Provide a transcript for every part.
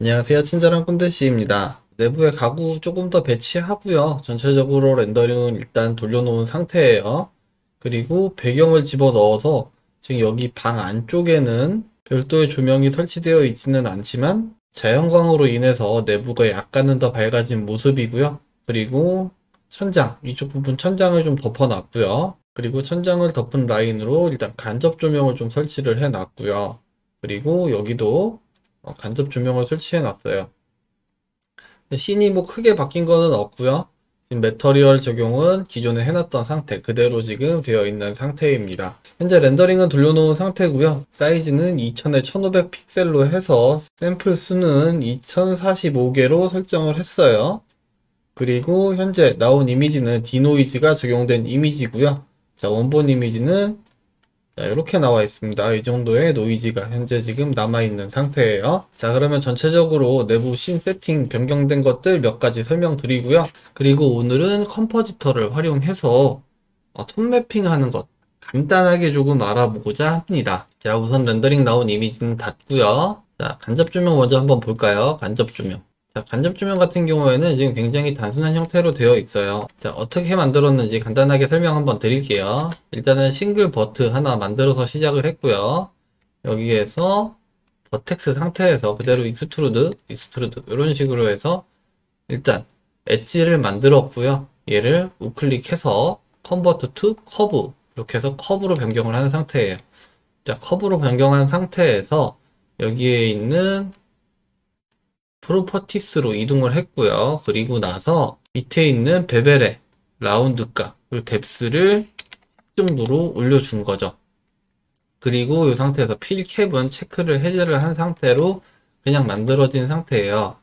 안녕하세요. 친절한 꼰대씨입니다. 내부에 가구 조금 더 배치하고요. 전체적으로 렌더링은 일단 돌려놓은 상태예요. 그리고 배경을 집어넣어서 지금 여기 방 안쪽에는 별도의 조명이 설치되어 있지는 않지만 자연광으로 인해서 내부가 약간은 더 밝아진 모습이고요. 그리고 천장, 이쪽 부분 천장을 좀 덮어놨고요. 그리고 천장을 덮은 라인으로 일단 간접 조명을 좀 설치를 해놨고요. 그리고 여기도 간접 조명을 설치해 놨어요. 씬이 뭐 크게 바뀐 거는 없고요. 지금 매터리얼 적용은 기존에 해놨던 상태 그대로 지금 되어 있는 상태입니다. 현재 렌더링은 돌려놓은 상태고요. 사이즈는 2000에 1500 픽셀로 해서 샘플 수는 2045개로 설정을 했어요. 그리고 현재 나온 이미지는 디노이즈가 적용된 이미지고요. 자, 원본 이미지는 자, 이렇게 나와 있습니다. 이 정도의 노이즈가 현재 지금 남아있는 상태예요. 자, 그러면 전체적으로 내부 씬 세팅 변경된 것들 몇 가지 설명드리고요. 그리고 오늘은 컴포지터를 활용해서 톤 매핑 하는 것 간단하게 조금 알아보고자 합니다. 자, 우선 렌더링 나온 이미지는 닫고요. 자, 간접 조명 먼저 한번 볼까요? 간접 조명. 자, 간접 조명 같은 경우에는 지금 굉장히 단순한 형태로 되어 있어요. 자, 어떻게 만들었는지 간단하게 설명 한번 드릴게요. 일단은 싱글 버트 하나 만들어서 시작을 했고요. 여기에서 버텍스 상태에서 그대로 익스트루드 이런 식으로 해서 일단 엣지를 만들었고요. 얘를 우클릭해서 컨버트 투 커브 이렇게 해서 커브로 변경을 하는 상태예요. 자, 커브로 변경한 상태에서 여기에 있는 프로퍼티스로 이동을 했고요. 그리고 나서 밑에 있는 베벨의 라운드 값, 그리고 뎁스를 정도로 올려준 거죠. 그리고 이 상태에서 필 캡은 체크를 해제를 한 상태로 그냥 만들어진 상태예요.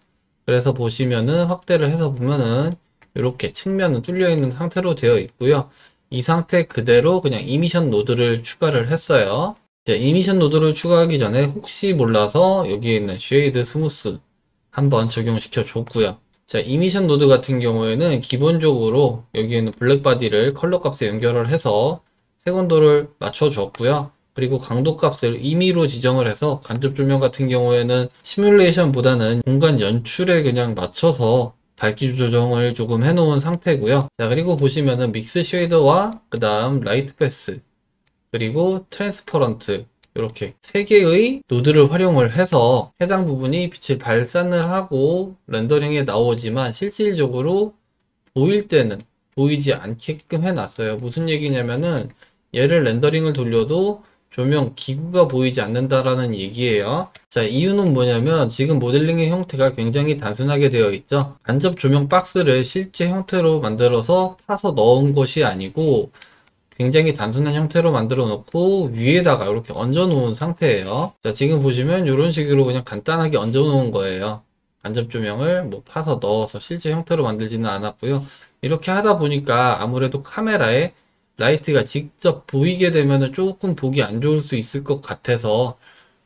그래서 보시면은 확대를 해서 보면은 이렇게 측면은 뚫려 있는 상태로 되어 있고요. 이 상태 그대로 그냥 이미션 노드를 추가를 했어요. 이제 이미션 노드를 추가하기 전에 혹시 몰라서 여기에 있는 쉐이드 스무스 한번 적용시켜 줬고요. 자, 이미션 노드 같은 경우에는 기본적으로 여기에는 블랙 바디를 컬러 값에 연결을 해서 색온도를 맞춰 줬고요. 그리고 강도 값을 임의로 지정을 해서 간접 조명 같은 경우에는 시뮬레이션보다는 공간 연출에 그냥 맞춰서 밝기 조정을 조금 해놓은 상태고요. 자, 그리고 보시면은 믹스 쉐이더와 그 다음 라이트 패스 그리고 트랜스퍼런트 이렇게 세 개의 노드를 활용을 해서 해당 부분이 빛을 발산을 하고 렌더링에 나오지만 실질적으로 보일 때는 보이지 않게끔 해놨어요. 무슨 얘기냐면은 얘를 렌더링을 돌려도 조명 기구가 보이지 않는다라는 얘기예요. 자, 이유는 뭐냐면 지금 모델링의 형태가 굉장히 단순하게 되어 있죠. 간접 조명 박스를 실제 형태로 만들어서 파서 넣은 것이 아니고 굉장히 단순한 형태로 만들어 놓고 위에다가 이렇게 얹어 놓은 상태예요. 자, 지금 보시면 이런 식으로 그냥 간단하게 얹어 놓은 거예요. 간접 조명을 뭐 파서 넣어서 실제 형태로 만들지는 않았고요. 이렇게 하다 보니까 아무래도 카메라에 라이트가 직접 보이게 되면 조금 보기 안 좋을 수 있을 것 같아서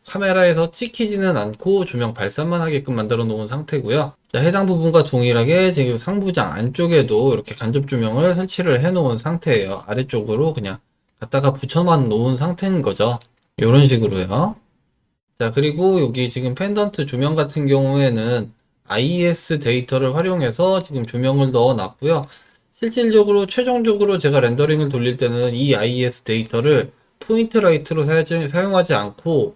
카메라에서 찍히지는 않고 조명 발산만 하게끔 만들어 놓은 상태고요. 자, 해당 부분과 동일하게 지금 상부장 안쪽에도 이렇게 간접 조명을 설치를 해 놓은 상태예요. 아래쪽으로 그냥 갖다가 붙여만 놓은 상태인 거죠. 이런 식으로요. 자, 그리고 여기 지금 펜던트 조명 같은 경우에는 IES 데이터를 활용해서 지금 조명을 넣어 놨고요. 실질적으로 최종적으로 제가 렌더링을 돌릴 때는 이 IES 데이터를 포인트 라이트로 사용하지 않고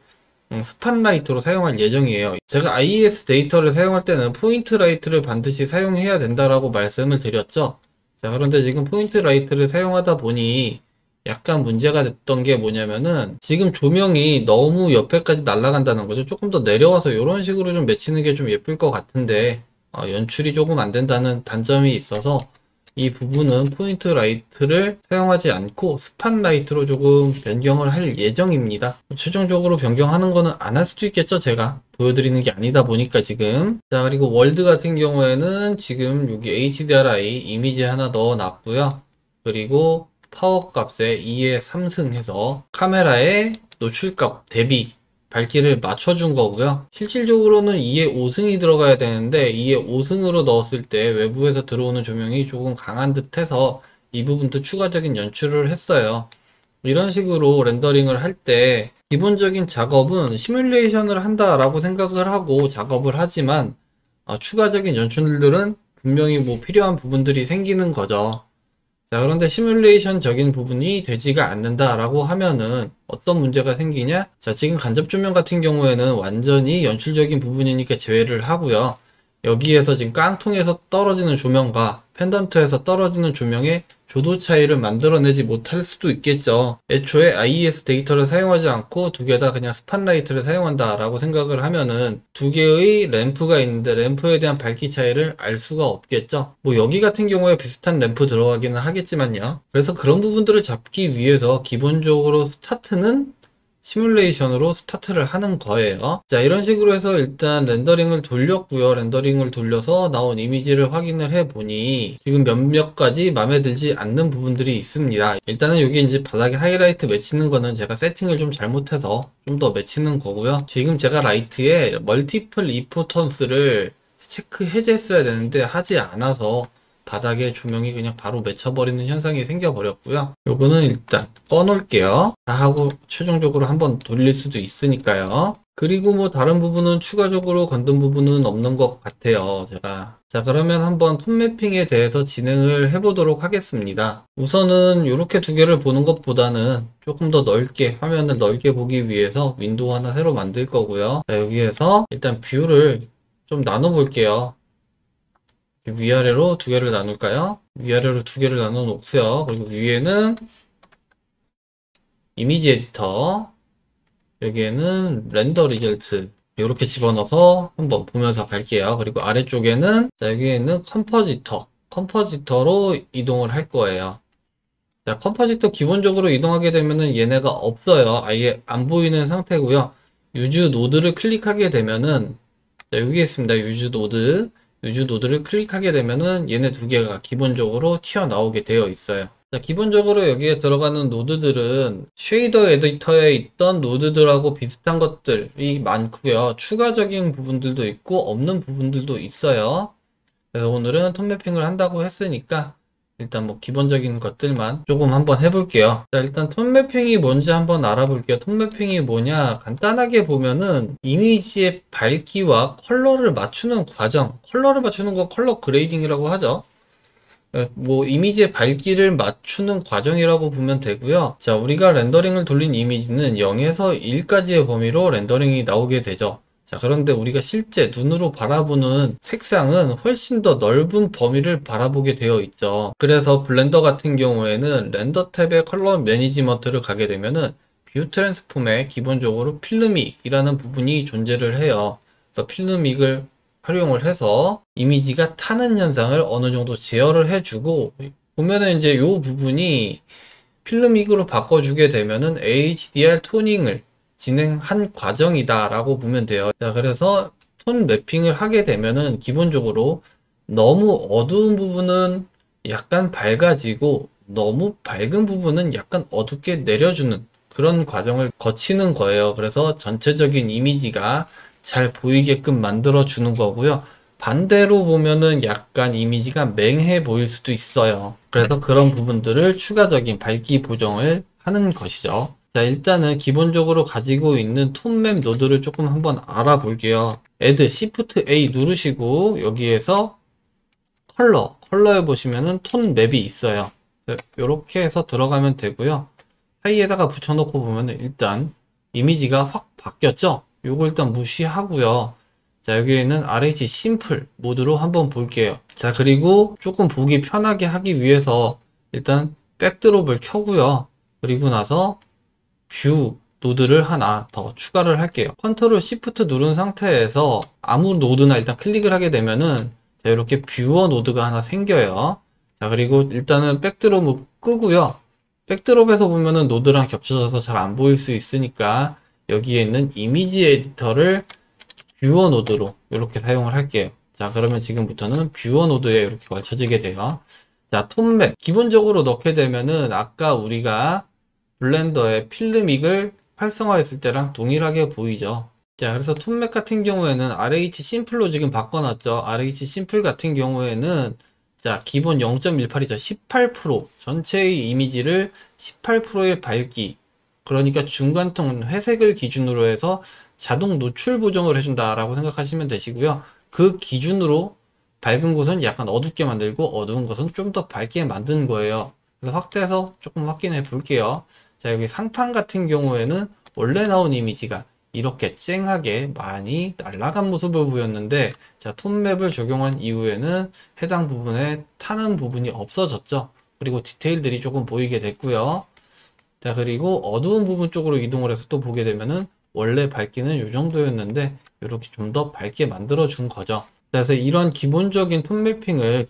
스팟라이트로 사용할 예정이에요. 제가 IES 데이터를 사용할 때는 포인트 라이트를 반드시 사용해야 된다라고 말씀을 드렸죠. 자, 그런데 지금 포인트 라이트를 사용하다 보니 약간 문제가 됐던 게 뭐냐면은 지금 조명이 너무 옆에까지 날아간다는 거죠. 조금 더 내려와서 이런 식으로 좀 맺히는 게 좀 예쁠 것 같은데 연출이 조금 안 된다는 단점이 있어서 이 부분은 포인트 라이트를 사용하지 않고 스팟 라이트로 조금 변경을 할 예정입니다. 최종적으로 변경하는 거는 안 할 수도 있겠죠. 제가 보여드리는 게 아니다 보니까 지금. 자, 그리고 월드 같은 경우에는 지금 여기 HDRI 이미지 하나 넣어 놨고요. 그리고 파워 값에 2에 3승 해서 카메라의 노출값 대비 밝기를 맞춰준 거고요. 실질적으로는 2에 5승이 들어가야 되는데 2에 5승으로 넣었을 때 외부에서 들어오는 조명이 조금 강한 듯 해서 이 부분도 추가적인 연출을 했어요. 이런 식으로 렌더링을 할 때 기본적인 작업은 시뮬레이션을 한다라고 생각을 하고 작업을 하지만 추가적인 연출들은 분명히 뭐 필요한 부분들이 생기는 거죠. 자, 그런데 시뮬레이션적인 부분이 되지가 않는다라고 하면은 어떤 문제가 생기냐? 자, 지금 간접 조명 같은 경우에는 완전히 연출적인 부분이니까 제외를 하고요. 여기에서 지금 깡통에서 떨어지는 조명과 펜던트에서 떨어지는 조명의 조도 차이를 만들어내지 못할 수도 있겠죠. 애초에 IES 데이터를 사용하지 않고 두 개 다 그냥 스팟라이트를 사용한다 라고 생각을 하면은 두 개의 램프가 있는데 램프에 대한 밝기 차이를 알 수가 없겠죠. 뭐 여기 같은 경우에 비슷한 램프 들어가기는 하겠지만요. 그래서 그런 부분들을 잡기 위해서 기본적으로 스타트는 시뮬레이션으로 스타트를 하는 거예요. 자, 이런 식으로 해서 일단 렌더링을 돌렸고요. 렌더링을 돌려서 나온 이미지를 확인을 해 보니 지금 몇몇 가지 마음에 들지 않는 부분들이 있습니다. 일단은 여기 이제 바닥에 하이라이트 맺히는 거는 제가 세팅을 좀 잘못해서 좀 더 맺히는 거고요. 지금 제가 라이트에 멀티플 이포턴스를 체크 해제했어야 되는데 하지 않아서 바닥에 조명이 그냥 바로 맺혀버리는 현상이 생겨버렸고요. 요거는 일단 꺼놓을게요. 다 하고 최종적으로 한번 돌릴 수도 있으니까요. 그리고 뭐 다른 부분은 추가적으로 건든 부분은 없는 것 같아요, 제가. 자, 그러면 한번 톤 매핑에 대해서 진행을 해보도록 하겠습니다. 우선은 이렇게 두 개를 보는 것보다는 조금 더 넓게, 화면을 넓게 보기 위해서 윈도우 하나 새로 만들 거고요. 자, 여기에서 일단 뷰를 좀 나눠 볼게요. 위아래로 두 개를 나눌까요? 위아래로 두 개를 나눠 놓고요. 그리고 위에는 이미지 에디터, 여기에는 렌더 리절트 이렇게 집어넣어서 한번 보면서 갈게요. 그리고 아래쪽에는 자, 여기에는 컴포지터로 이동을 할 거예요. 자, 컴포지터 기본적으로 이동하게 되면은 얘네가 없어요. 아예 안 보이는 상태고요. 유즈 노드를 클릭하게 되면은 자, 여기 있습니다. 유즈 노드를 클릭하게 되면은 얘네 두 개가 기본적으로 튀어나오게 되어 있어요. 자, 기본적으로 여기에 들어가는 노드들은 쉐이더 에디터에 있던 노드들하고 비슷한 것들이 많고요. 추가적인 부분들도 있고 없는 부분들도 있어요. 그래서 오늘은 톤 매핑을 한다고 했으니까 일단 뭐 기본적인 것들만 조금 한번 해볼게요. 자, 일단 톤 매핑이 뭔지 한번 알아볼게요. 톤 매핑이 뭐냐? 간단하게 보면은 이미지의 밝기와 컬러를 맞추는 과정, 컬러를 맞추는 거 컬러 그레이딩이라고 하죠. 뭐 이미지의 밝기를 맞추는 과정이라고 보면 되고요. 자, 우리가 렌더링을 돌린 이미지는 0에서 1까지의 범위로 렌더링이 나오게 되죠. 자, 그런데 우리가 실제 눈으로 바라보는 색상은 훨씬 더 넓은 범위를 바라보게 되어 있죠. 그래서 블렌더 같은 경우에는 렌더 탭의 컬러 매니지먼트를 가게 되면은 뷰 트랜스폼에 기본적으로 필름익이라는 부분이 존재를 해요. 그래서 필름익을 활용을 해서 이미지가 타는 현상을 어느 정도 제어를 해주고 보면은 이제 요 부분이 필름익으로 바꿔주게 되면은 HDR 토닝을 진행한 과정이다 라고 보면 돼요. 자, 그래서 톤 매핑을 하게 되면은 기본적으로 너무 어두운 부분은 약간 밝아지고 너무 밝은 부분은 약간 어둡게 내려주는 그런 과정을 거치는 거예요. 그래서 전체적인 이미지가 잘 보이게끔 만들어 주는 거고요. 반대로 보면은 약간 이미지가 맹해 보일 수도 있어요. 그래서 그런 부분들을 추가적인 밝기 보정을 하는 것이죠. 자, 일단은 기본적으로 가지고 있는 톤맵 노드를 조금 한번 알아볼게요. Add Shift A 누르시고 여기에서 컬러에 보시면은 톤 맵이 있어요. 이렇게 해서 들어가면 되고요. 사이에다가 붙여놓고 보면은 일단 이미지가 확 바뀌었죠? 요거 일단 무시하고요. 자, 여기에는 RH 심플 모드로 한번 볼게요. 자, 그리고 조금 보기 편하게 하기 위해서 일단 백드롭을 켜고요. 그리고 나서 뷰 노드를 하나 더 추가를 할게요. 컨트롤 시프트 누른 상태에서 아무 노드나 일단 클릭을 하게 되면은 자, 이렇게 뷰어 노드가 하나 생겨요. 자, 그리고 일단은 백드롭을 끄고요. 백드롭에서 보면은 노드랑 겹쳐져서 잘 안 보일 수 있으니까 여기에 있는 이미지 에디터를 뷰어 노드로 이렇게 사용을 할게요. 자, 그러면 지금부터는 뷰어 노드에 이렇게 걸쳐지게 돼요. 자, 톤맵 기본적으로 넣게 되면은 아까 우리가 블렌더에 필름익을 활성화했을 때랑 동일하게 보이죠. 자, 그래서 톤맵 같은 경우에는 RH 심플로 지금 바꿔놨죠. RH 심플 같은 경우에는 자, 기본 0.18이죠. 18%. 전체의 이미지를 18%의 밝기. 그러니까 중간톤 회색을 기준으로 해서 자동 노출 보정을 해준다라고 생각하시면 되시고요. 그 기준으로 밝은 곳은 약간 어둡게 만들고 어두운 곳은 좀 더 밝게 만든 거예요. 그래서 확대해서 조금 확인해 볼게요. 자, 여기 상판 같은 경우에는 원래 나온 이미지가 이렇게 쨍하게 많이 날아간 모습을 보였는데, 자, 톤맵을 적용한 이후에는 해당 부분에 타는 부분이 없어졌죠. 그리고 디테일들이 조금 보이게 됐고요. 자, 그리고 어두운 부분 쪽으로 이동을 해서 또 보게 되면은 원래 밝기는 이 정도였는데 이렇게 좀 더 밝게 만들어 준 거죠. 그래서 이런 기본적인 톤 매핑을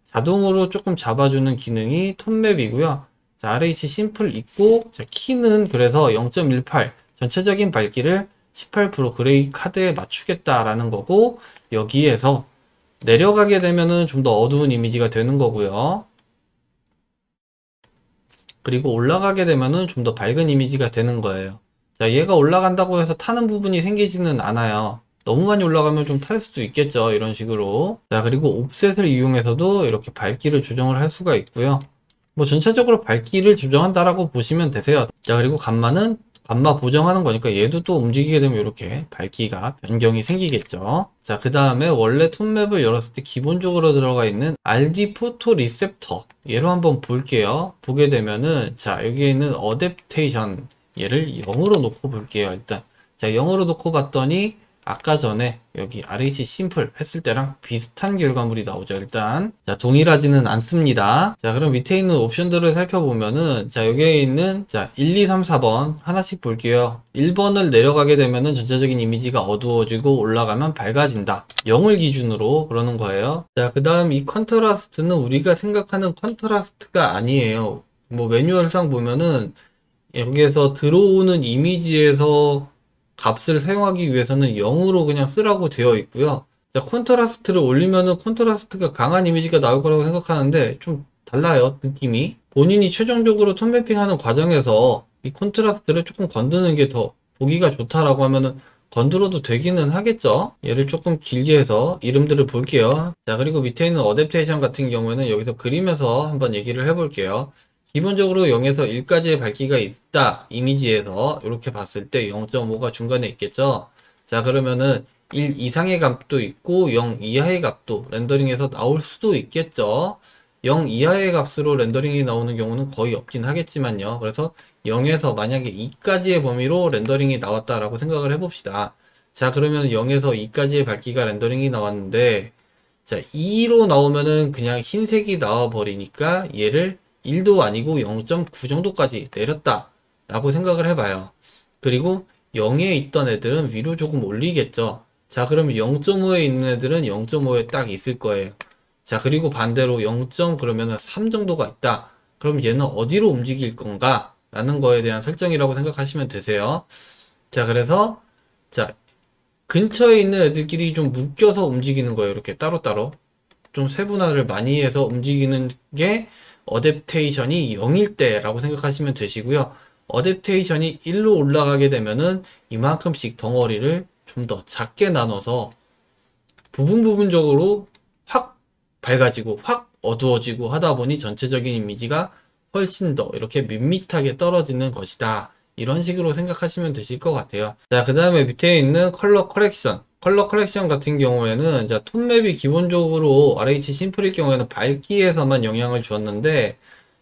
자동으로 조금 잡아주는 기능이 톤맵이고요. 자, RH 심플 있고, 자, 키는 그래서 0.18 전체적인 밝기를 18% 그레이 카드에 맞추겠다라는 거고, 여기에서 내려가게 되면은 좀 더 어두운 이미지가 되는 거고요. 그리고 올라가게 되면은 좀 더 밝은 이미지가 되는 거예요. 자, 얘가 올라간다고 해서 타는 부분이 생기지는 않아요. 너무 많이 올라가면 좀 탈 수도 있겠죠. 이런 식으로. 자, 그리고 옵셋을 이용해서도 이렇게 밝기를 조정을 할 수가 있고요. 뭐 전체적으로 밝기를 조정한다라고 보시면 되세요. 자, 그리고 감마 보정하는 거니까 얘도 또 움직이게 되면 이렇게 밝기가 변경이 생기겠죠. 자, 그 다음에 원래 톤맵을 열었을 때 기본적으로 들어가 있는 RD 포토 리셉터, 얘로 한번 볼게요. 보게 되면은, 자, 여기에 있는 어댑테이션, 얘를 0으로 놓고 볼게요. 일단, 자, 0으로 놓고 봤더니 아까 전에 여기 RH 심플 했을 때랑 비슷한 결과물이 나오죠. 일단, 자, 동일하지는 않습니다. 자, 그럼 밑에 있는 옵션들을 살펴보면은, 자, 여기에 있는, 자, 1, 2, 3, 4번 하나씩 볼게요. 1번을 내려가게 되면은 전체적인 이미지가 어두워지고 올라가면 밝아진다. 0을 기준으로 그러는 거예요. 자, 그 다음 이 컨트라스트는 우리가 생각하는 컨트라스트가 아니에요. 뭐 매뉴얼상 보면은 여기에서 들어오는 이미지에서 값을 사용하기 위해서는 0으로 그냥 쓰라고 되어 있고요. 자, 콘트라스트를 올리면은 콘트라스트가 강한 이미지가 나올 거라고 생각하는데 좀 달라요, 느낌이. 본인이 최종적으로 톤 매핑하는 과정에서 이 콘트라스트를 조금 건드는 게 더 보기가 좋다라고 하면은 건드려도 되기는 하겠죠. 얘를 조금 길게 해서 이름들을 볼게요. 자, 그리고 밑에 있는 어댑테이션 같은 경우에는 여기서 그리면서 한번 얘기를 해볼게요. 기본적으로 0에서 1까지의 밝기가 있다. 이미지에서 이렇게 봤을 때 0.5가 중간에 있겠죠. 자, 그러면은 1 이상의 값도 있고 0 이하의 값도 렌더링에서 나올 수도 있겠죠. 0 이하의 값으로 렌더링이 나오는 경우는 거의 없긴 하겠지만요. 그래서 0에서 만약에 2까지의 범위로 렌더링이 나왔다라고 생각을 해봅시다. 자, 그러면 0에서 2까지의 밝기가 렌더링이 나왔는데, 자, 2로 나오면은 그냥 흰색이 나와 버리니까 얘를 1도 아니고 0.9 정도까지 내렸다 라고 생각을 해봐요. 그리고 0에 있던 애들은 위로 조금 올리겠죠. 자, 그러면 0.5에 있는 애들은 0.5에 딱 있을 거예요. 자, 그리고 반대로 0. 그러면 3 정도가 있다. 그럼 얘는 어디로 움직일 건가? 라는 거에 대한 설정이라고 생각하시면 되세요. 자, 그래서 자, 근처에 있는 애들끼리 좀 묶여서 움직이는 거예요. 이렇게 따로따로. 좀 세분화를 많이 해서 움직이는 게 어댑테이션이 0일 때라고 생각하시면 되시고요. 어댑테이션이 1로 올라가게 되면은 이만큼씩 덩어리를 좀 더 작게 나눠서 부분적으로 확 밝아지고 확 어두워지고 하다 보니 전체적인 이미지가 훨씬 더 이렇게 밋밋하게 떨어지는 것이다. 이런 식으로 생각하시면 되실 것 같아요. 자, 그 다음에 밑에 있는 컬러 커렉션. 컬러 커렉션 같은 경우에는, 자, 톤맵이 기본적으로 RH 심플일 경우에는 밝기에서만 영향을 주었는데,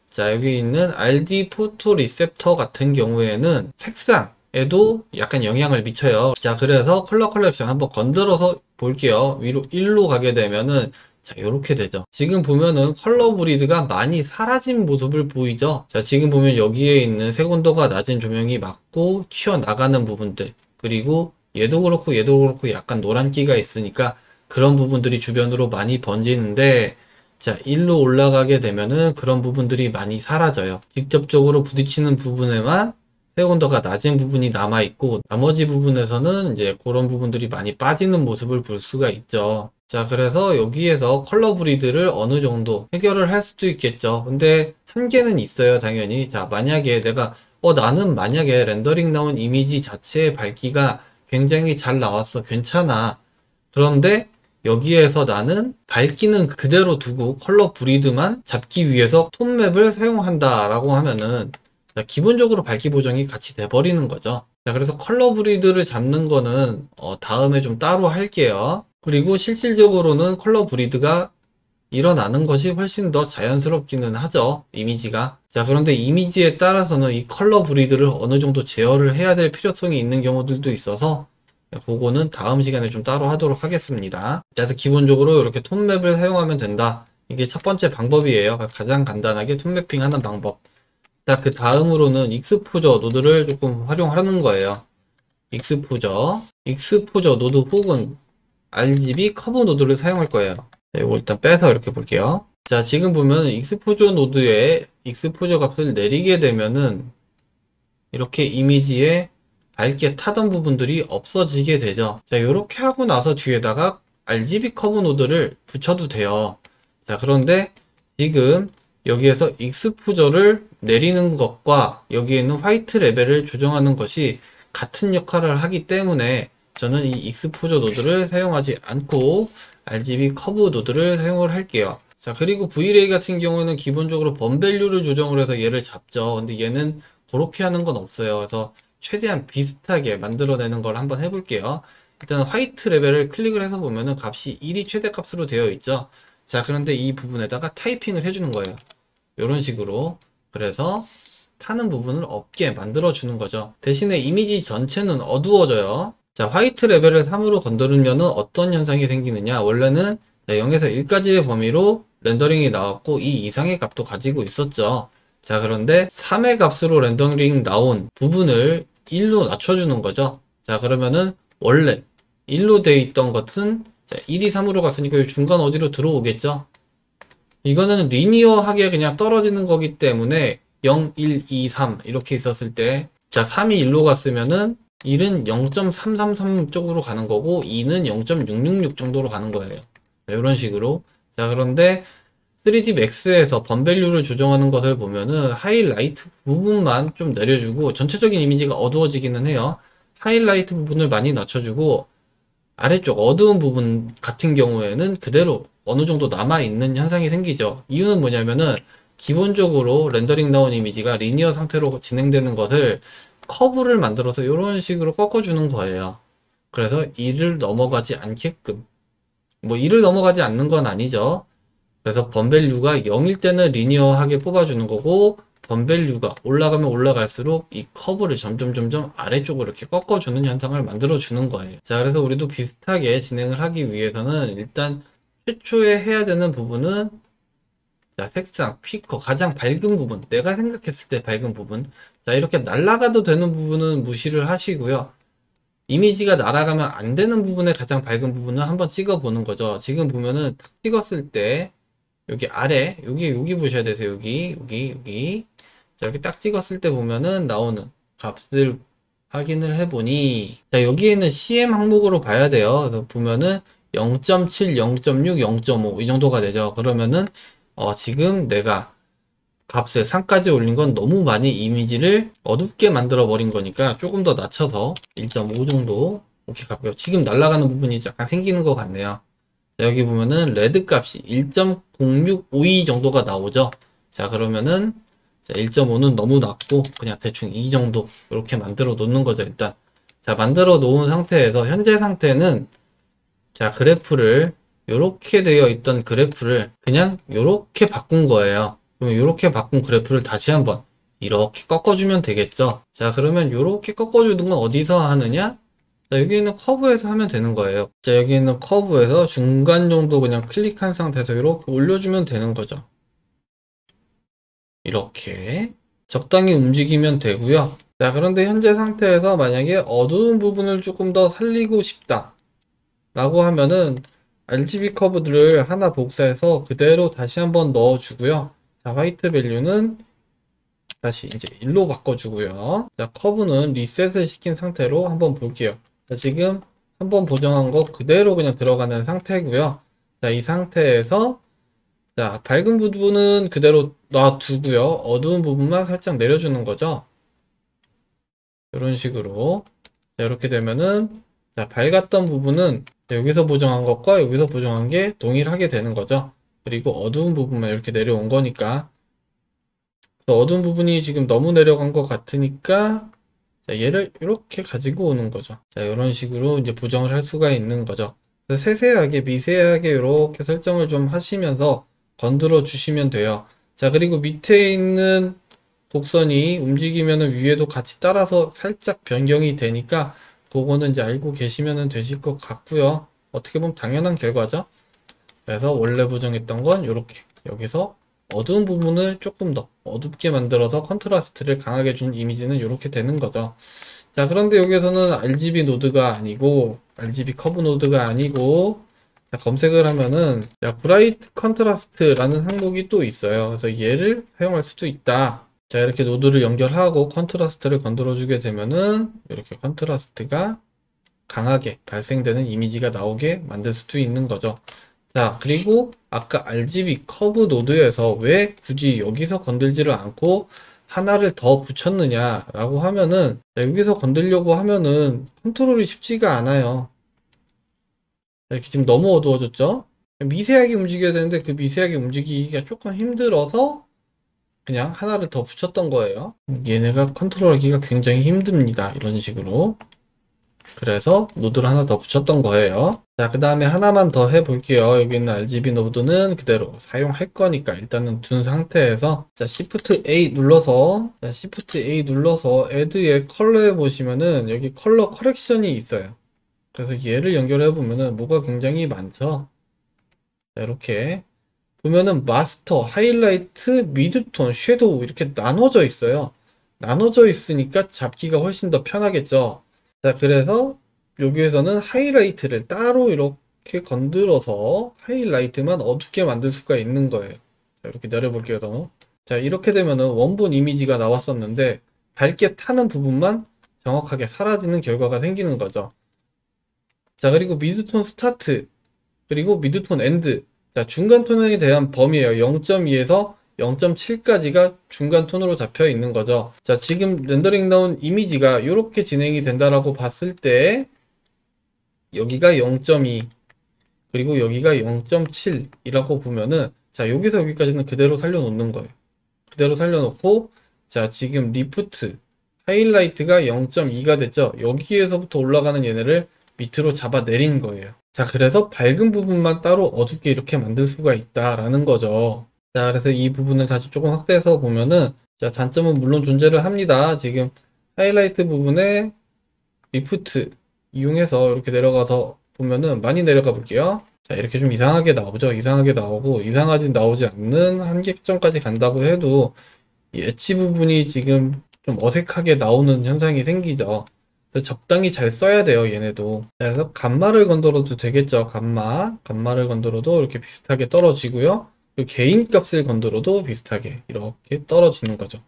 자, 여기 있는 RD 포토 리셉터 같은 경우에는 색상에도 약간 영향을 미쳐요. 자, 그래서 컬러 컬렉션 한번 건드려서 볼게요. 위로 1로 가게 되면은, 자, 이렇게 되죠. 지금 보면은 컬러 브리드가 많이 사라진 모습을 보이죠. 자, 지금 보면 여기에 있는 색온도가 낮은 조명이 맞고 튀어나가는 부분들, 그리고 얘도 그렇고 약간 노란기가 있으니까 그런 부분들이 주변으로 많이 번지는데, 자, 1로 올라가게 되면은 그런 부분들이 많이 사라져요. 직접적으로 부딪히는 부분에만 색온도가 낮은 부분이 남아있고, 나머지 부분에서는 이제 그런 부분들이 많이 빠지는 모습을 볼 수가 있죠. 자, 그래서 여기에서 컬러 브리드를 어느 정도 해결을 할 수도 있겠죠. 근데 한계는 있어요, 당연히. 자, 만약에 나는 만약에 렌더링 나온 이미지 자체의 밝기가 굉장히 잘 나왔어. 괜찮아. 그런데 여기에서 나는 밝기는 그대로 두고 컬러 브리드만 잡기 위해서 톤맵을 사용한다 라고 하면은 자, 기본적으로 밝기 보정이 같이 돼버리는 거죠. 자, 그래서 컬러 브리드를 잡는 거는 다음에 좀 따로 할게요. 그리고 실질적으로는 컬러 브리드가 일어나는 것이 훨씬 더 자연스럽기는 하죠, 이미지가. 자, 그런데 이미지에 따라서는 이 컬러 브리드를 어느 정도 제어를 해야 될 필요성이 있는 경우들도 있어서 그거는 다음 시간에 좀 따로 하도록 하겠습니다. 그래서 기본적으로 이렇게 톤맵을 사용하면 된다. 이게 첫 번째 방법이에요. 가장 간단하게 톤맵핑 하는 방법. 자, 그 다음으로는 익스포저 노드를 조금 활용하는 거예요. 익스포저 노드 혹은 RGB 커브 노드를 사용할 거예요. 자, 이거 일단 빼서 이렇게 볼게요. 자, 지금 보면 익스포저 노드에 익스포저 값을 내리게 되면은 이렇게 이미지에 밝게 타던 부분들이 없어지게 되죠. 자, 이렇게 하고 나서 뒤에다가 RGB 커브 노드를 붙여도 돼요. 자, 그런데 지금 여기에서 익스포저를 내리는 것과 여기에 있는 화이트 레벨을 조정하는 것이 같은 역할을 하기 때문에 저는 이 익스포저 노드를 사용하지 않고 RGB 커브 노드를 사용을 할게요. 자, 그리고 Vray 같은 경우에는 기본적으로 범밸류를 조정을 해서 얘를 잡죠. 근데 얘는 그렇게 하는 건 없어요. 그래서 최대한 비슷하게 만들어내는 걸 한번 해볼게요. 일단 화이트 레벨을 클릭을 해서 보면은 값이 1이 최대값으로 되어 있죠. 자, 그런데 이 부분에다가 타이핑을 해주는 거예요. 이런 식으로. 그래서 타는 부분을 없게 만들어 주는 거죠. 대신에 이미지 전체는 어두워져요. 자, 화이트 레벨을 3으로 건드리면 어떤 현상이 생기느냐. 원래는 0에서 1까지의 범위로 렌더링이 나왔고 이 이상의 값도 가지고 있었죠. 자, 그런데 3의 값으로 렌더링 나온 부분을 1로 낮춰주는 거죠. 자, 그러면은 원래 1로 되어 있던 것은 1이 3으로 갔으니까 중간 어디로 들어오겠죠. 이거는 리니어하게 그냥 떨어지는 거기 때문에 0, 1, 2, 3 이렇게 있었을 때, 자, 3이 1로 갔으면은 1은 0.333 쪽으로 가는 거고 2는 0.666 정도로 가는 거예요. 자, 이런 식으로. 자, 그런데 3D Max에서 범밸류를 조정하는 것을 보면은 하이라이트 부분만 좀 내려주고 전체적인 이미지가 어두워지기는 해요. 하이라이트 부분을 많이 낮춰주고 아래쪽 어두운 부분 같은 경우에는 그대로 어느 정도 남아있는 현상이 생기죠. 이유는 뭐냐면은 기본적으로 렌더링 나온 이미지가 리니어 상태로 진행되는 것을 커브를 만들어서 이런 식으로 꺾어주는 거예요. 그래서 1을 넘어가지 않게끔, 뭐 1을 넘어가지 않는 건 아니죠. 그래서 범밸류가 0일 때는 리니어하게 뽑아주는 거고 범밸류가 올라가면 올라갈수록 이 커브를 점점 아래쪽으로 이렇게 꺾어주는 현상을 만들어 주는 거예요. 자, 그래서 우리도 비슷하게 진행을 하기 위해서는 일단 최초에 해야 되는 부분은 자, 색상, 피커, 가장 밝은 부분, 내가 생각했을 때 밝은 부분. 자, 이렇게 날아가도 되는 부분은 무시를 하시고요. 이미지가 날아가면 안 되는 부분의 가장 밝은 부분을 한번 찍어 보는 거죠. 지금 보면은 딱 찍었을 때 여기 아래, 여기 보셔야 되세요. 여기. 자, 이렇게 딱 찍었을 때 보면은 나오는 값을 확인을 해보니, 자, 여기에는 CM 항목으로 봐야 돼요. 그래서 보면은 0.7, 0.6, 0.5 이 정도가 되죠. 그러면은 지금 내가 값을 3까지 올린 건 너무 많이 이미지를 어둡게 만들어 버린 거니까 조금 더 낮춰서 1.5 정도 이렇게 갈게요. 지금 날아가는 부분이 약간 생기는 것 같네요. 자, 여기 보면은 레드 값이 1.0652 정도가 나오죠. 자, 그러면은 1.5는 너무 낮고 그냥 대충 이 정도 이렇게 만들어 놓는 거죠. 일단 자, 만들어 놓은 상태에서 현재 상태는 자, 그래프를 이렇게 되어 있던 그래프를 그냥 이렇게 바꾼 거예요. 그러면 이렇게 바꾼 그래프를 다시 한번 이렇게 꺾어주면 되겠죠. 자, 그러면 이렇게 꺾어주는 건 어디서 하느냐? 자, 여기 있는 커브에서 하면 되는 거예요. 자, 여기 있는 커브에서 중간 정도 그냥 클릭한 상태에서 이렇게 올려주면 되는 거죠. 이렇게 적당히 움직이면 되고요. 자, 그런데 현재 상태에서 만약에 어두운 부분을 조금 더 살리고 싶다 라고 하면은 RGB 커브들을 하나 복사해서 그대로 다시 한번 넣어주고요. 자, 화이트 밸류는 다시 이제 1로 바꿔주고요. 자, 커브는 리셋을 시킨 상태로 한번 볼게요. 자, 지금 한번 보정한 거 그대로 그냥 들어가는 상태고요. 자, 이 상태에서 자, 밝은 부분은 그대로 놔두고요. 어두운 부분만 살짝 내려주는 거죠. 이런 식으로. 자, 이렇게 되면은 자, 밝았던 부분은 여기서 보정한 것과 여기서 보정한 게 동일하게 되는 거죠. 그리고 어두운 부분만 이렇게 내려온 거니까. 그래서 어두운 부분이 지금 너무 내려간 것 같으니까 자, 얘를 이렇게 가지고 오는 거죠. 자, 이런 식으로 이제 보정을 할 수가 있는 거죠. 그래서 세세하게 미세하게 이렇게 설정을 좀 하시면서 건드려 주시면 돼요. 자, 그리고 밑에 있는 곡선이 움직이면 위에도 같이 따라서 살짝 변경이 되니까 그거는 이제 알고 계시면 되실 것 같고요. 어떻게 보면 당연한 결과죠. 그래서 원래 보정했던 건 이렇게 여기서 어두운 부분을 조금 더 어둡게 만들어서 컨트라스트를 강하게 준 이미지는 이렇게 되는 거죠. 자, 그런데 여기서는 RGB 노드가 아니고 RGB 커브 노드가 아니고 자, 검색을 하면은 자, 브라이트 컨트라스트라는 항목이 또 있어요. 그래서 얘를 사용할 수도 있다. 자, 이렇게 노드를 연결하고 컨트라스트를 건드려 주게 되면은 이렇게 컨트라스트가 강하게 발생되는 이미지가 나오게 만들 수도 있는 거죠. 자, 그리고 아까 RGB 커브 노드에서 왜 굳이 여기서 건들지를 않고 하나를 더 붙였느냐 라고 하면은 여기서 건들려고 하면은 컨트롤이 쉽지가 않아요. 이렇게 지금 너무 어두워졌죠? 미세하게 움직여야 되는데 그 미세하게 움직이기가 조금 힘들어서 그냥 하나를 더 붙였던 거예요. 얘네가 컨트롤하기가 굉장히 힘듭니다. 이런 식으로. 그래서 노드를 하나 더 붙였던 거예요. 자, 그 다음에 하나만 더 해볼게요. 여기 있는 RGB 노드는 그대로 사용할 거니까 일단은 둔 상태에서 자, Shift A 눌러서 자, Shift A 눌러서 Add에 컬러에 보시면은 여기 컬러 커렉션이 있어요. 그래서 얘를 연결해 보면은 뭐가 굉장히 많죠. 자, 이렇게 보면은 마스터, 하이라이트, 미드톤, 섀도우 이렇게 나눠져 있어요. 나눠져 있으니까 잡기가 훨씬 더 편하겠죠. 자, 그래서 여기에서는 하이라이트를 따로 이렇게 건드려서 하이라이트만 어둡게 만들 수가 있는 거예요. 자, 이렇게 내려볼게요, 더. 자, 이렇게 되면은 원본 이미지가 나왔었는데 밝게 타는 부분만 정확하게 사라지는 결과가 생기는 거죠. 자, 그리고 미드톤 스타트, 그리고 미드톤 엔드. 자, 중간 톤에 대한 범위예요. 0.2에서 0.7까지가 중간 톤으로 잡혀 있는 거죠. 자, 지금 렌더링 나온 이미지가 이렇게 진행이 된다라고 봤을 때 여기가 0.2 그리고 여기가 0.7이라고 보면은 자, 여기서 여기까지는 그대로 살려놓는 거예요. 그대로 살려놓고 자, 지금 리프트 하이라이트가 0.2가 됐죠. 여기에서부터 올라가는 얘네를 밑으로 잡아 내린 거예요. 자, 그래서 밝은 부분만 따로 어둡게 이렇게 만들 수가 있다라는 거죠. 자, 그래서 이 부분을 다시 조금 확대해서 보면은, 자, 단점은 물론 존재를 합니다. 지금 하이라이트 부분에 리프트 이용해서 이렇게 내려가서 보면은 많이 내려가 볼게요. 자, 이렇게 좀 이상하게 나오죠. 이상하게 나오고, 이상하지 나오지 않는 한계점까지 간다고 해도, 이 엣지 부분이 지금 좀 어색하게 나오는 현상이 생기죠. 그래서 적당히 잘 써야 돼요, 얘네도. 그래서 감마를 건드려도 되겠죠. 감마를 건드려도 이렇게 비슷하게 떨어지고요. 그리고 개인 값을 건드려도 비슷하게 이렇게 떨어지는 거죠.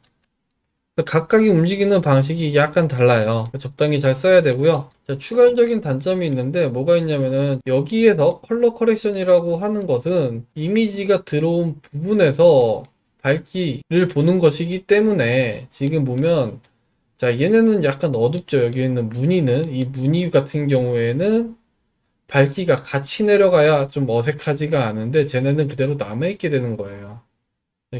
각각이 움직이는 방식이 약간 달라요. 적당히 잘 써야 되고요. 자, 추가적인 단점이 있는데 뭐가 있냐면은 여기에서 컬러 커렉션이라고 하는 것은 이미지가 들어온 부분에서 밝기를 보는 것이기 때문에 지금 보면 자, 얘네는 약간 어둡죠. 여기 있는 무늬는 이 무늬 같은 경우에는 밝기가 같이 내려가야 좀 어색하지가 않은데 쟤네는 그대로 남아있게 되는 거예요.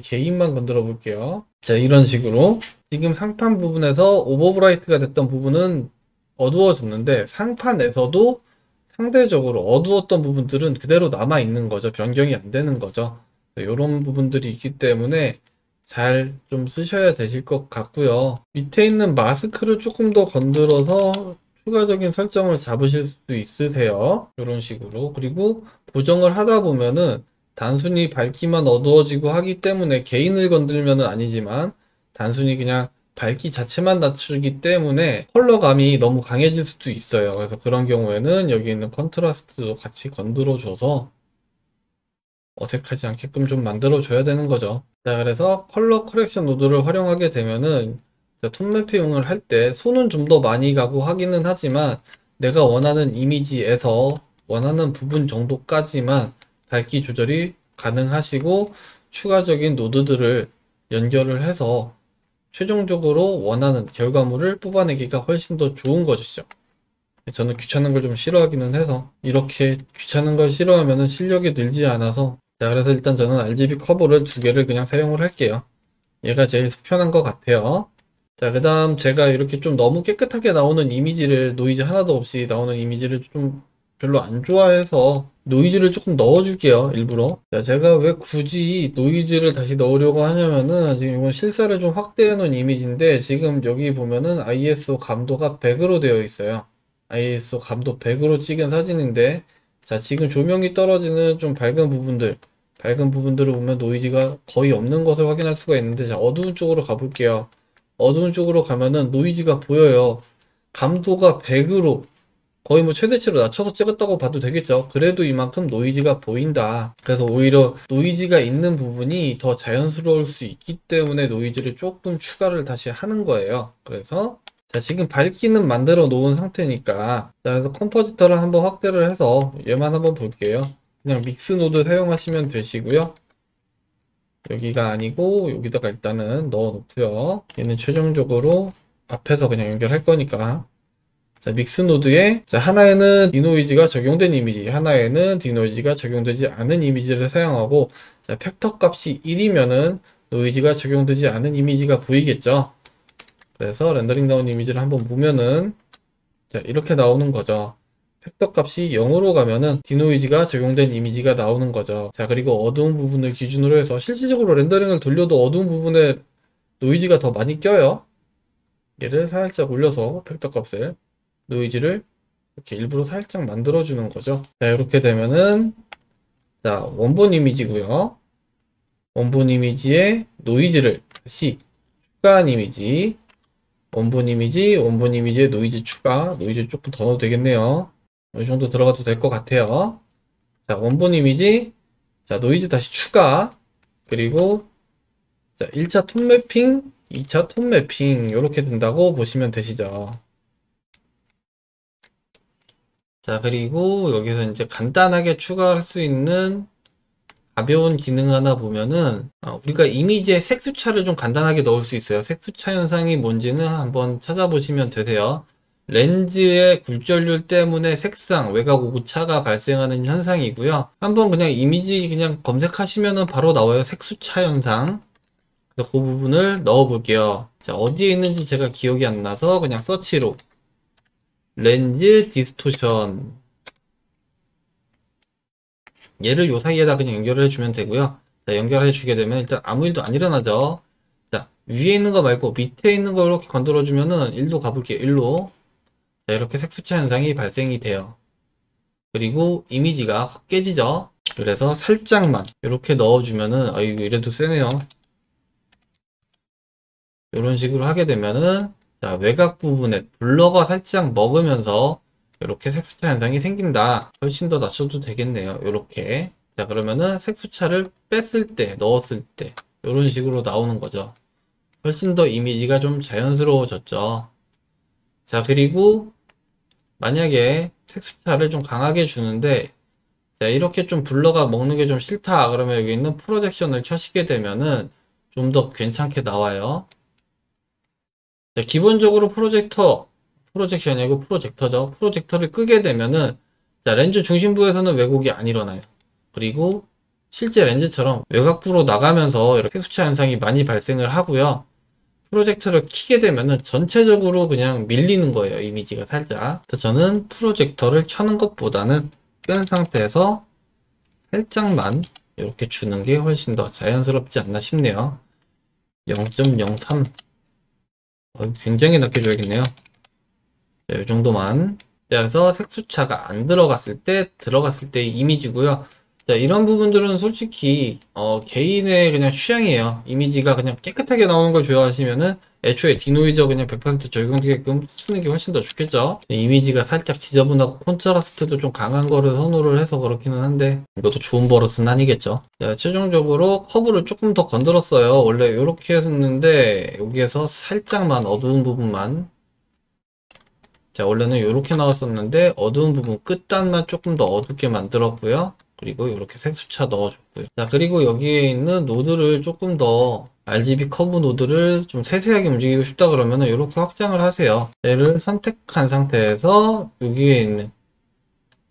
개인만 건드려 볼게요. 자, 이런 식으로 지금 상판 부분에서 오버브라이트가 됐던 부분은 어두워졌는데 상판에서도 상대적으로 어두웠던 부분들은 그대로 남아 있는 거죠. 변경이 안 되는 거죠. 이런 부분들이 있기 때문에 잘 좀 쓰셔야 되실 것 같고요. 밑에 있는 마스크를 조금 더 건드려서 추가적인 설정을 잡으실 수 있으세요. 이런 식으로. 그리고 보정을 하다 보면은 단순히 밝기만 어두워지고 하기 때문에 개인을 건들면은 아니지만 단순히 그냥 밝기 자체만 낮추기 때문에 컬러감이 너무 강해질 수도 있어요. 그래서 그런 경우에는 여기 있는 컨트라스트도 같이 건드려 줘서 어색하지 않게끔 좀 만들어 줘야 되는 거죠. 자, 그래서 컬러 커렉션 노드를 활용하게 되면은 톤 매핑을 할 때 손은 좀 더 많이 가고 하기는 하지만 내가 원하는 이미지에서 원하는 부분 정도까지만 밝기 조절이 가능하시고 추가적인 노드들을 연결을 해서 최종적으로 원하는 결과물을 뽑아내기가 훨씬 더 좋은 것이죠. 저는 귀찮은 걸 좀 싫어하기는 해서 이렇게 귀찮은 걸 싫어하면은 실력이 늘지 않아서, 자, 그래서 일단 저는 RGB 커브를 두 개를 그냥 사용을 할게요. 얘가 제일 편한 것 같아요. 자, 그 다음 제가 이렇게 좀 너무 깨끗하게 나오는 이미지를, 노이즈 하나도 없이 나오는 이미지를 좀 별로 안 좋아해서 노이즈를 조금 넣어줄게요, 일부러. 자, 제가 왜 굳이 노이즈를 다시 넣으려고 하냐면은, 지금 이건 실사를 좀 확대해 놓은 이미지인데, 지금 여기 보면은 ISO 감도가 100으로 되어 있어요. ISO 감도 100으로 찍은 사진인데, 자, 지금 조명이 떨어지는 좀 밝은 부분들을 보면 노이즈가 거의 없는 것을 확인할 수가 있는데, 자, 어두운 쪽으로 가볼게요. 어두운 쪽으로 가면은 노이즈가 보여요. 감도가 100으로 거의 뭐 최대치로 낮춰서 찍었다고 봐도 되겠죠. 그래도 이만큼 노이즈가 보인다. 그래서 오히려 노이즈가 있는 부분이 더 자연스러울 수 있기 때문에 노이즈를 조금 추가를 다시 하는 거예요. 그래서 자, 지금 밝기는 만들어 놓은 상태니까, 자, 그래서 컴포지터를 한번 확대를 해서 얘만 한번 볼게요. 그냥 믹스 노드 사용하시면 되시고요. 여기가 아니고 여기다가 일단은 넣어 놓고요. 얘는 최종적으로 앞에서 그냥 연결할 거니까, 자, 믹스 노드에, 자, 하나에는 디노이즈가 적용된 이미지, 하나에는 디노이즈가 적용되지 않은 이미지를 사용하고, 자, 팩터 값이 1이면은 노이즈가 적용되지 않은 이미지가 보이겠죠. 그래서 렌더링 나온 이미지를 한번 보면은, 자, 이렇게 나오는 거죠. 팩터 값이 0으로 가면은 디노이즈가 적용된 이미지가 나오는 거죠. 자, 그리고 어두운 부분을 기준으로 해서 실질적으로 렌더링을 돌려도 어두운 부분에 노이즈가 더 많이 껴요. 얘를 살짝 올려서 팩터 값을, 노이즈를 이렇게 일부러 살짝 만들어 주는 거죠. 자, 이렇게 되면은, 자, 원본 이미지고요. 원본 이미지에 노이즈를 다시 추가한 이미지, 원본 이미지, 원본 이미지에 노이즈 추가, 노이즈 조금 더 넣어도 되겠네요. 이 정도 들어가도 될 것 같아요. 자, 원본 이미지, 자, 노이즈 다시 추가, 그리고 자, 1차 톤 매핑, 2차 톤 매핑, 이렇게 된다고 보시면 되시죠. 자, 그리고 여기서 이제 간단하게 추가할 수 있는 가벼운 기능 하나 보면은, 우리가 이미지에 색수차를 좀 간단하게 넣을 수 있어요. 색수차 현상이 뭔지는 한번 찾아보시면 되세요. 렌즈의 굴절률 때문에 색상, 외곽 오차가 발생하는 현상이고요. 한번 그냥 이미지 그냥 검색하시면은 바로 나와요. 색수차 현상. 그래서 그 부분을 넣어 볼게요. 자, 어디에 있는지 제가 기억이 안 나서 그냥 서치로 렌즈 디스토션, 얘를 요 사이에다 그냥 연결을 해주면 되고요. 자, 연결해 주게 되면 일단 아무 일도 안 일어나죠. 자, 위에 있는 거 말고 밑에 있는 거 이렇게 건드려 주면은 1로 가볼게요. 1로. 자, 이렇게 색수차 현상이 발생이 돼요. 그리고 이미지가 확 깨지죠. 그래서 살짝만 이렇게 넣어주면은, 이거 이래도 세네요. 이런 식으로 하게 되면은, 자, 외곽 부분에 블러가 살짝 먹으면서 이렇게 색수차 현상이 생긴다. 훨씬 더 낮춰도 되겠네요. 이렇게. 자, 그러면은 색수차를 뺐을 때, 넣었을 때 이런 식으로 나오는 거죠. 훨씬 더 이미지가 좀 자연스러워졌죠. 자, 그리고 만약에 색수차를 좀 강하게 주는데, 자, 이렇게 좀 블러가 먹는 게 좀 싫다 그러면 여기 있는 프로젝션을 켜시게 되면은 좀 더 괜찮게 나와요. 자, 기본적으로 프로젝션이 아니고 프로젝터죠. 프로젝터를 끄게 되면은, 자, 렌즈 중심부에서는 왜곡이 안 일어나요. 그리고 실제 렌즈처럼 외곽부로 나가면서 이렇게 색수차 현상이 많이 발생을 하고요. 프로젝터를 켜게 되면은 전체적으로 그냥 밀리는 거예요. 이미지가 살짝. 그래서 저는 프로젝터를 켜는 것보다는 끈 상태에서 살짝만 이렇게 주는 게 훨씬 더 자연스럽지 않나 싶네요. 0.03. 굉장히 낮게 줘야겠네요. 자, 이 정도만. 자, 그래서 색수차가 안 들어갔을 때 이미지고요. 자, 이런 부분들은 솔직히 개인의 그냥 취향이에요. 이미지가 그냥 깨끗하게 나오는 걸 좋아하시면은 애초에 디노이저 그냥 100% 적용되게끔 쓰는 게 훨씬 더 좋겠죠. 이미지가 살짝 지저분하고 콘트라스트도 좀 강한 거를 선호를 해서 그렇기는 한데, 이것도 좋은 버릇은 아니겠죠. 자, 최종적으로 커브를 조금 더 건드렸어요. 원래 이렇게 했었는데 여기에서 살짝만 어두운 부분만, 자, 원래는 이렇게 나왔었는데 어두운 부분 끝단만 조금 더 어둡게 만들었고요. 그리고 이렇게 색수차 넣어줬고요. 자, 그리고 여기에 있는 노드를 조금 더 RGB 커브 노드를 좀 세세하게 움직이고 싶다 그러면은 이렇게 확장을 하세요. 얘를 선택한 상태에서 여기에 있는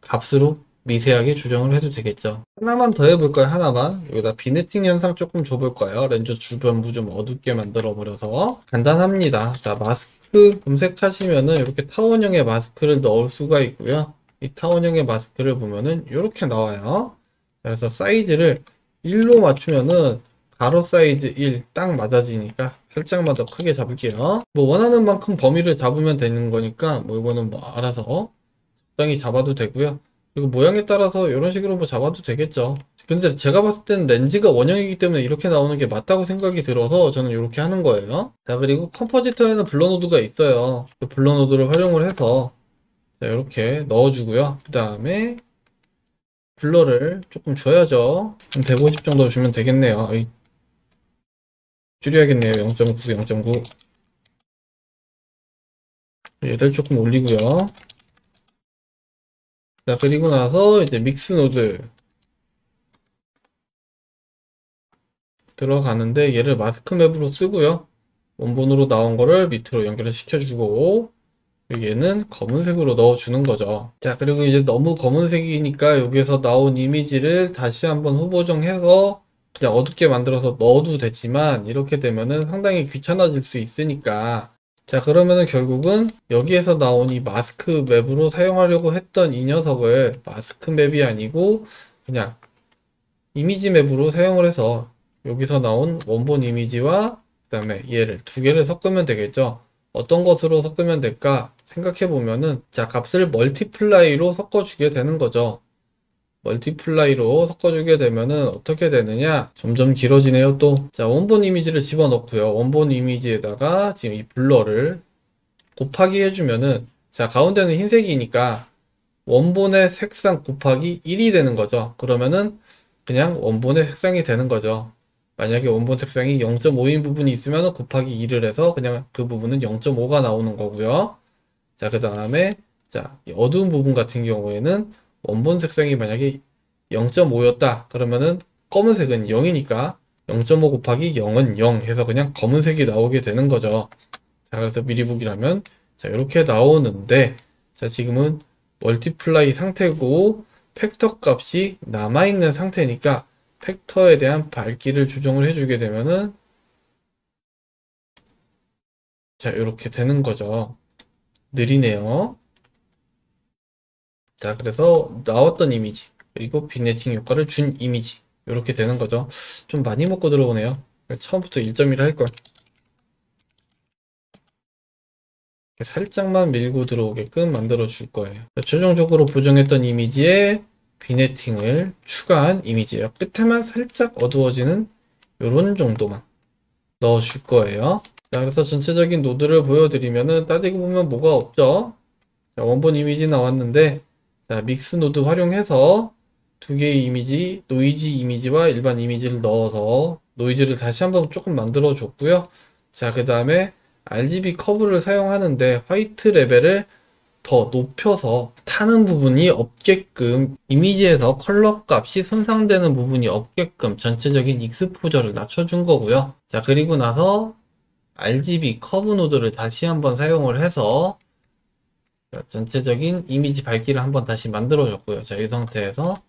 값으로 미세하게 조정을 해도 되겠죠. 하나만 더 해볼까요? 하나만. 여기다 비네팅 현상 조금 줘볼까요? 렌즈 주변부 좀 어둡게 만들어 버려서. 간단합니다. 자, 마스크 검색하시면은 이렇게 타원형의 마스크를 넣을 수가 있고요. 이 타원형의 마스크를 보면은 이렇게 나와요. 그래서 사이즈를 1로 맞추면은 가로 사이즈 1 딱 맞아지니까 살짝만 더 크게 잡을게요. 뭐 원하는 만큼 범위를 잡으면 되는 거니까 뭐 이거는 뭐 알아서 적당히 잡아도 되고요. 그리고 모양에 따라서 이런 식으로 뭐 잡아도 되겠죠. 근데 제가 봤을 때는 렌즈가 원형이기 때문에 이렇게 나오는 게 맞다고 생각이 들어서 저는 이렇게 하는 거예요. 자, 그리고 컴포지터에는 블러 노드가 있어요. 그 블러 노드를 활용을 해서 자, 이렇게 넣어주고요. 그 다음에 블러를 조금 줘야죠. 한 150 정도 주면 되겠네요. 줄여야겠네요. 0.9, 0.9. 얘를 조금 올리고요. 자, 그리고 나서 이제 믹스 노드 들어가는데 얘를 마스크 맵으로 쓰고요. 원본으로 나온 거를 밑으로 연결을 시켜주고 얘는 검은색으로 넣어주는 거죠. 자, 그리고 이제 너무 검은색이니까 여기서 나온 이미지를 다시 한번 후보정해서 그냥 어둡게 만들어서 넣어도 되지만 이렇게 되면은 상당히 귀찮아질 수 있으니까 자, 그러면은 결국은 여기에서 나온 이 마스크 맵으로 사용하려고 했던 이 녀석을 마스크 맵이 아니고 그냥 이미지 맵으로 사용을 해서 여기서 나온 원본 이미지와 그 다음에 얘를 두 개를 섞으면 되겠죠. 어떤 것으로 섞으면 될까 생각해 보면은 자, 값을 멀티플라이로 섞어주게 되는 거죠. 멀티플라이로 섞어주게 되면은 어떻게 되느냐, 점점 길어지네요. 또 자, 원본 이미지를 집어넣고요. 원본 이미지에다가 지금 이 블러를 곱하기 해주면은 자, 가운데는 흰색이니까 원본의 색상 곱하기 1이 되는 거죠. 그러면은 그냥 원본의 색상이 되는 거죠. 만약에 원본 색상이 0.5인 부분이 있으면 곱하기 2를 해서 그냥 그 부분은 0.5가 나오는 거고요. 자, 그 다음에 자, 이 어두운 부분 같은 경우에는 원본 색상이 만약에 0.5였다 그러면은 검은색은 0이니까 0.5 곱하기 0은 0 해서 그냥 검은색이 나오게 되는 거죠. 자, 그래서 미리 보기라면 자, 이렇게 나오는데 자, 지금은 멀티플라이 상태고 팩터 값이 남아있는 상태니까 팩터에 대한 밝기를 조정을 해주게 되면은 자, 이렇게 되는 거죠. 느리네요. 자, 그래서 나왔던 이미지 그리고 빅네팅 효과를 준 이미지 이렇게 되는 거죠. 좀 많이 먹고 들어오네요. 처음부터 1.1 할걸. 살짝만 밀고 들어오게끔 만들어 줄 거예요. 최종적으로 보정했던 이미지에 비네팅을 추가한 이미지예요. 끝에만 살짝 어두워지는 이런 정도만 넣어 줄 거예요. 자, 그래서 전체적인 노드를 보여드리면은 따지고 보면 뭐가 없죠. 자, 원본 이미지 나왔는데 자, 믹스 노드 활용해서 두 개의 이미지, 노이즈 이미지와 일반 이미지를 넣어서 노이즈를 다시 한번 조금 만들어 줬고요. 자, 그 다음에 RGB 커브를 사용하는데 화이트 레벨을 더 높여서 타는 부분이 없게끔 이미지에서 컬러 값이 손상되는 부분이 없게끔 전체적인 익스포저를 낮춰준 거고요. 자, 그리고 나서 RGB 커브 노드를 다시 한번 사용을 해서 전체적인 이미지 밝기를 한번 다시 만들어 줬고요. 자, 이 상태에서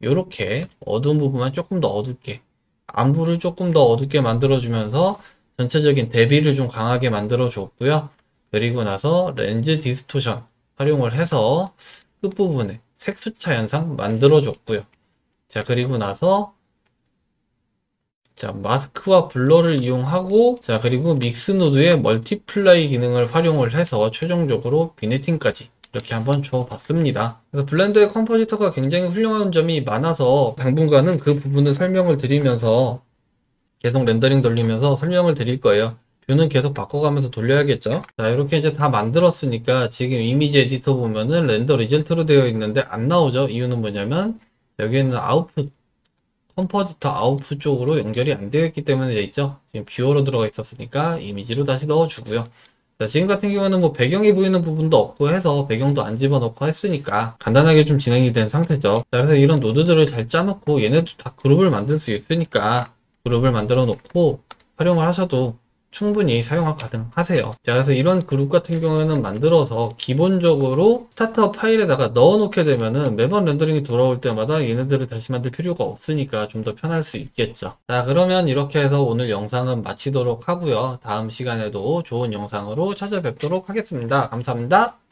이렇게 어두운 부분만 조금 더 어둡게, 안부를 조금 더 어둡게 만들어 주면서 전체적인 대비를 좀 강하게 만들어 줬고요. 그리고 나서 렌즈 디스토션 활용을 해서 끝부분에 색수차 현상 만들어 줬고요. 자, 그리고 나서 자, 마스크와 블러를 이용하고 자, 그리고 믹스 노드의 멀티플라이 기능을 활용을 해서 최종적으로 비네팅까지 이렇게 한번 주어봤습니다. 그래서 블렌더의 컴포지터가 굉장히 훌륭한 점이 많아서 당분간은 그 부분을 설명을 드리면서 계속 렌더링 돌리면서 설명을 드릴 거예요. 뷰는 계속 바꿔가면서 돌려야겠죠. 자, 이렇게 이제 다 만들었으니까 지금 이미지 에디터 보면은 렌더 리절트로 되어 있는데 안 나오죠. 이유는 뭐냐면 여기에는 아웃풋 컴포지터 아웃풋 쪽으로 연결이 안 되어 있기 때문에 되어 있죠. 지금 뷰어로 들어가 있었으니까 이미지로 다시 넣어주고요. 자, 지금 같은 경우는 뭐 배경이 보이는 부분도 없고 해서 배경도 안 집어넣고 했으니까 간단하게 좀 진행이 된 상태죠. 자, 그래서 이런 노드들을 잘 짜놓고 얘네도 다 그룹을 만들 수 있으니까 그룹을 만들어 놓고 활용을 하셔도 충분히 사용이 가능하세요. 자, 그래서 이런 그룹 같은 경우에는 만들어서 기본적으로 스타트업 파일에다가 넣어 놓게 되면은 매번 렌더링이 돌아올 때마다 얘네들을 다시 만들 필요가 없으니까 좀 더 편할 수 있겠죠. 자, 그러면 이렇게 해서 오늘 영상은 마치도록 하고요. 다음 시간에도 좋은 영상으로 찾아뵙도록 하겠습니다. 감사합니다.